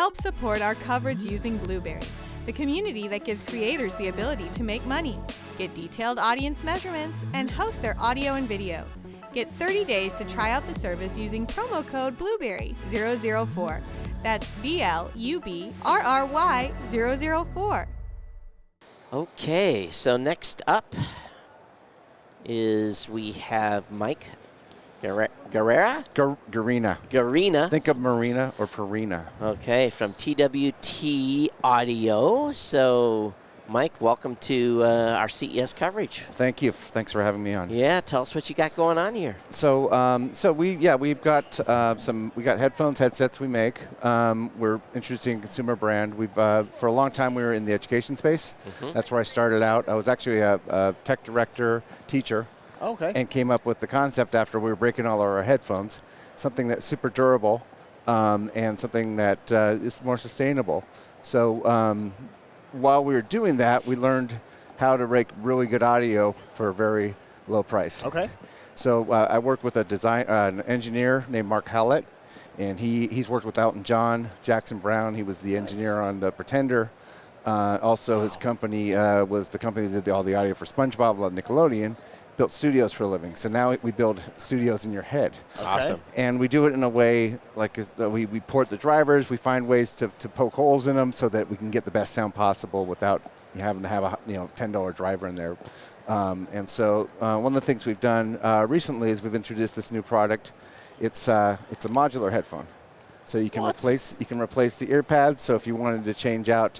Help support our coverage using Blueberry, the community that gives creators the ability to make money, get detailed audience measurements, and host their audio and video. Get 30 days to try out the service using promo code Blueberry004. That's BLUBRRY004. Okay, so next up is we have Mike Garina. Think of Marina or Perina. Okay, from TWT Audio. So, Mike, welcome to our CES coverage. Thank you. Thanks for having me on. Yeah, tell us what you got going on here. So we've got we got headphones, headsets we make. We're introducing a consumer brand. We've for a long time we were in the education space. Mm-hmm. That's where I started out. I was actually a tech director, teacher. Okay. And came up with the concept after we were breaking all our headphones, something that's super durable and something that is more sustainable. So while we were doing that, we learned how to make really good audio for a very low price. Okay. So I work with an engineer named Mark Howlett, and he's worked with Elton John, Jackson Brown. He was the engineer on The Pretender. Also, his company was the company that did all the audio for SpongeBob on Nickelodeon. Built studios for a living. So now we build studios in your head. Okay. Awesome. And we do it in a way like we port the drivers. We find ways to poke holes in them so that we can get the best sound possible without having to have a $10 driver in there. And so one of the things we've done recently is we've introduced this new product. It's a modular headphone. So you can replace the ear pads. So if you wanted to change out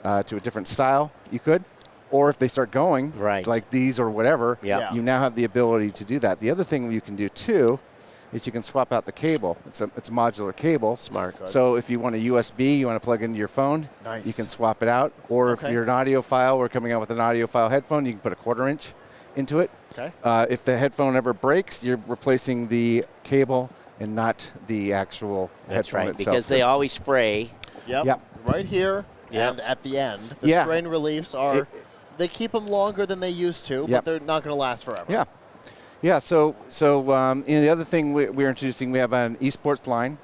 to a different style, you could. Or if they start going, like these or whatever, you now have the ability to do that. The other thing you can do, too, is you can swap out the cable. It's a modular cable. Smart. Good. So if you want a USB, you want to plug into your phone, you can swap it out. Or if you're an audiophile, we're coming out with an audiophile headphone, you can put a 1/4 inch into it. Okay. If the headphone ever breaks, you're replacing the cable and not the actual headphone itself. Because they always fray. Yep. Right here and at the end. The strain reliefs are... They keep them longer than they used to, but they're not going to last forever. Yeah. So the other thing we're introducing, we have an esports line,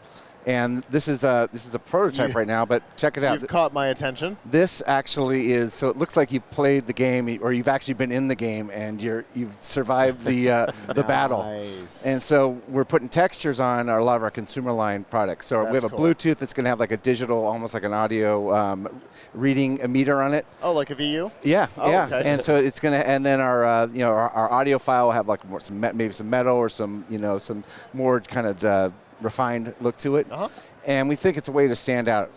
and this is a prototype right now. But check it out. You've caught my attention. This actually is so. It looks like you've played the game, or you've actually been in the game, and you've survived the battle. And so we're putting textures on a lot of our consumer line products. So we have a Bluetooth that's going to have like a digital, almost like an audio reading a meter on it. Oh, like a VU? Yeah. Okay. And so it's going to, and then our our audio file will have like more maybe some metal or some some more kind of refined look to it. And we think it's a way to stand out.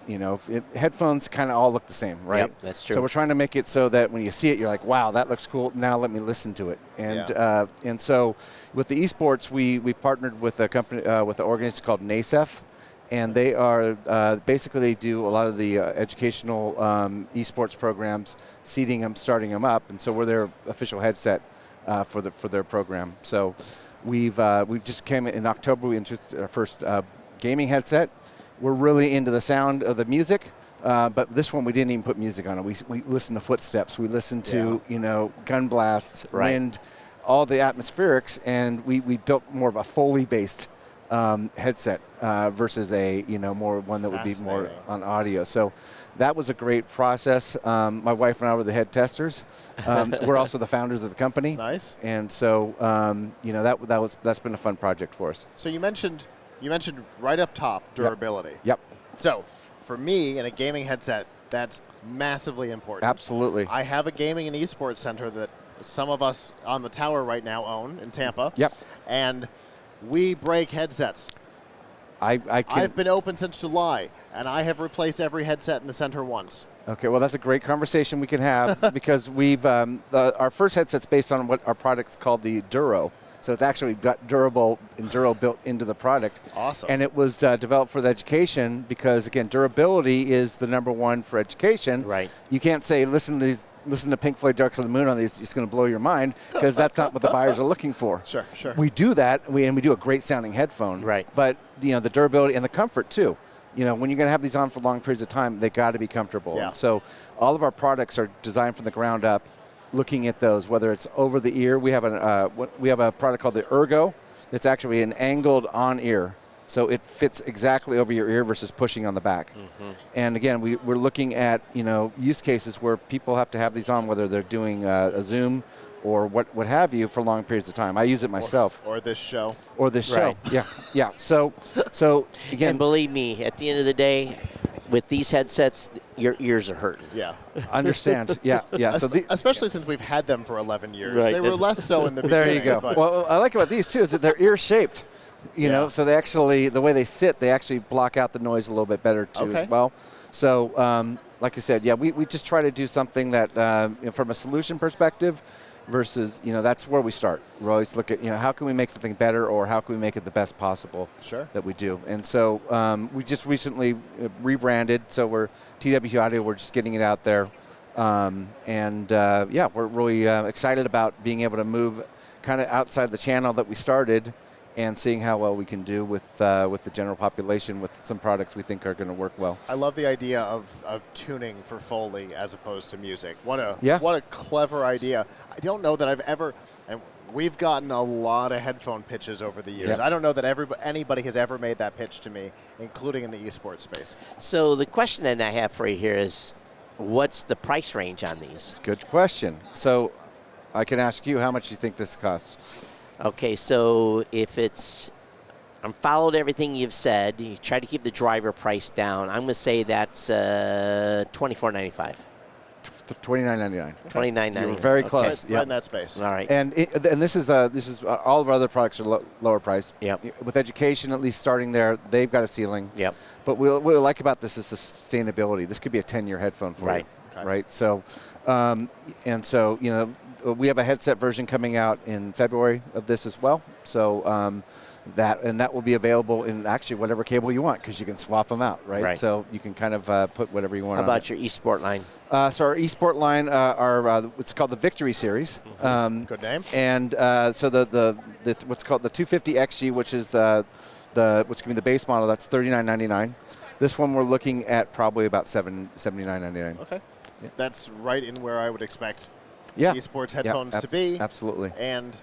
Headphones kind of all look the same, right? Yep, that's true. So we're trying to make it so that when you see it, you're like, wow, that looks cool. Now let me listen to it. And so with the esports, we partnered with a company, with an organization called NASEF. And they are basically they do a lot of the educational esports programs, seeding them, starting them up, and so we're their official headset for their program. So we've just came in October. We introduced our first gaming headset. We're really into the sound of the music, but this one we didn't even put music on it. We listen to footsteps. We listen to gun blasts, wind, all the atmospherics, and we built more of a Foley-based headset versus a more one that would be more on audio. So that was a great process. My wife and I were the head testers. We're also the founders of the company. Nice. And so that's been a fun project for us. So you mentioned right up top durability. Yep. So for me in a gaming headset, that's massively important. Absolutely. I have a gaming and esports center that some of us on the tower right now own in Tampa. Yep. And we break headsets. I've been open since July, and I have replaced every headset in the center once. Okay, well, that's a great conversation we can have because we've our first headset's based on what our product's called the Duro. So it's actually got Duro built into the product. Awesome. And it was developed for the education because, again, durability is the number one for education. Right. You can't say, listen to Pink Floyd Dark Side of the Moon on these, it's going to blow your mind, because that's not what the buyers are looking for. Sure. We do that, and we do a great sounding headphone. Right. But, the durability and the comfort, too. When you're going to have these on for long periods of time, they got to be comfortable. Yeah. And so all of our products are designed from the ground up, looking at those, whether it's over the ear. We have a product called the Ergo. It's actually an angled on-ear. so it fits exactly over your ear versus pushing on the back. And again, we're looking at use cases where people have to have these on, whether they're doing a Zoom or what have you for long periods of time. I use it myself. Or this show. Or this show. Yeah. So again, and believe me, at the end of the day, with these headsets, your ears are hurting. Yeah. Understand. Yeah. So especially since we've had them for 11 years. Right. They were less so in the beginning. There you go. Well, I like about these too is that they're ear shaped. So they actually, the way they sit, they actually block out the noise a little bit better too as well. So like I said, we just try to do something that from a solution perspective versus, that's where we start. We always look at, how can we make something better or how can we make it the best possible that we do. And so we just recently rebranded. So we're TWT Audio. We're just getting it out there. We're really excited about being able to move kind of outside the channel that we started and seeing how well we can do with the general population with some products we think are going to work well. I love the idea of tuning for Foley as opposed to music. What a clever idea. I don't know that I've ever, and we've gotten a lot of headphone pitches over the years. I don't know that anybody has ever made that pitch to me, including in the esports space. So the question that I have for you here is, what's the price range on these? Good question. So I can ask you how much you think this costs. Okay, so if I'm followed everything you've said. You try to keep the driver price down. I'm going to say that's $24.95. $29.99. $29.99. You're very close. Right in that space. All right. And this is all of our other products are lower priced. Yep. With education, at least starting there, they've got a ceiling. Yep. But what we like about this is the sustainability. This could be a 10-year headphone for you. Okay. Right. So, we have a headset version coming out in February of this as well. So that will be available in actually whatever cable you want because you can swap them out, right? So you can kind of put whatever you want. How about your eSport line? So our eSport line, it's called the Victory Series. Good name. And so the what's called the 250 XG, which is what's going to be the base model, that's $39.99. This one we're looking at probably about $79.99. Okay. Yeah. That's right in where I would expect esports headphones to be. Absolutely. And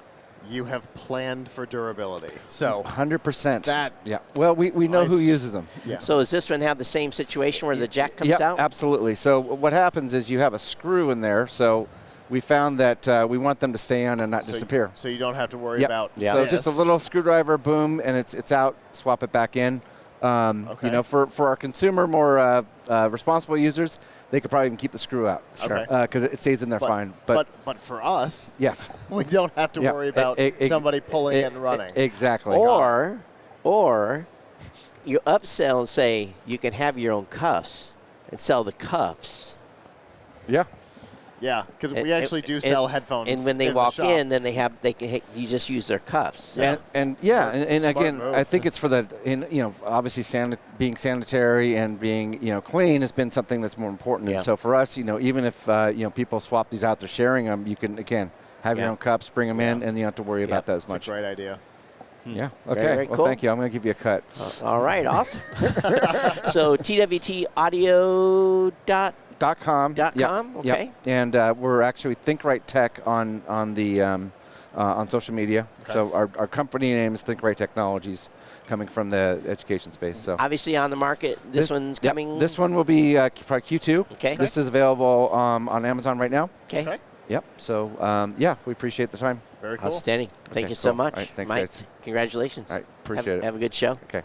you have planned for durability. So 100%. Well, we know who uses them. Yeah. So does this one have the same situation where the jack comes out? Absolutely. So what happens is you have a screw in there. So we found that we want them to stay on and not disappear. So you don't have to worry about So just a little screwdriver, boom, and it's out. Swap it back in. For our consumer, more responsible users, they could probably even keep the screw out. Sure. Because it stays in there fine. But for us, we don't have to worry about somebody pulling it and running. Exactly. Or you upsell and say you can have your own cuffs and sell the cuffs. Yeah. Yeah, because we actually do sell headphones. And when they walk in, then you just use their cuffs. Yeah. And again, move. I think it's for obviously being sanitary and being clean has been something that's more important. And so for us, even if people swap these out, they're sharing them. You can again have your own cups, bring them in, and you don't have to worry about that as much. It's a great idea. Yeah. Okay. Very well, cool. Thank you. I'm going to give you a cut. All right. Awesome. So TWTaudio.com. Okay. Yep. And we're actually Think Right Tech on social media. Okay. So our company name is Think Right Technologies, coming from the education space. So obviously on the market. This one's coming. Yep. This one will be probably Q2. Okay. This is available on Amazon right now. Okay. Yep. So we appreciate the time. Very cool. Outstanding. Thank you so much. All right, thanks, Mike. guys. Congratulations. All right. Appreciate it. Have a good show. Okay.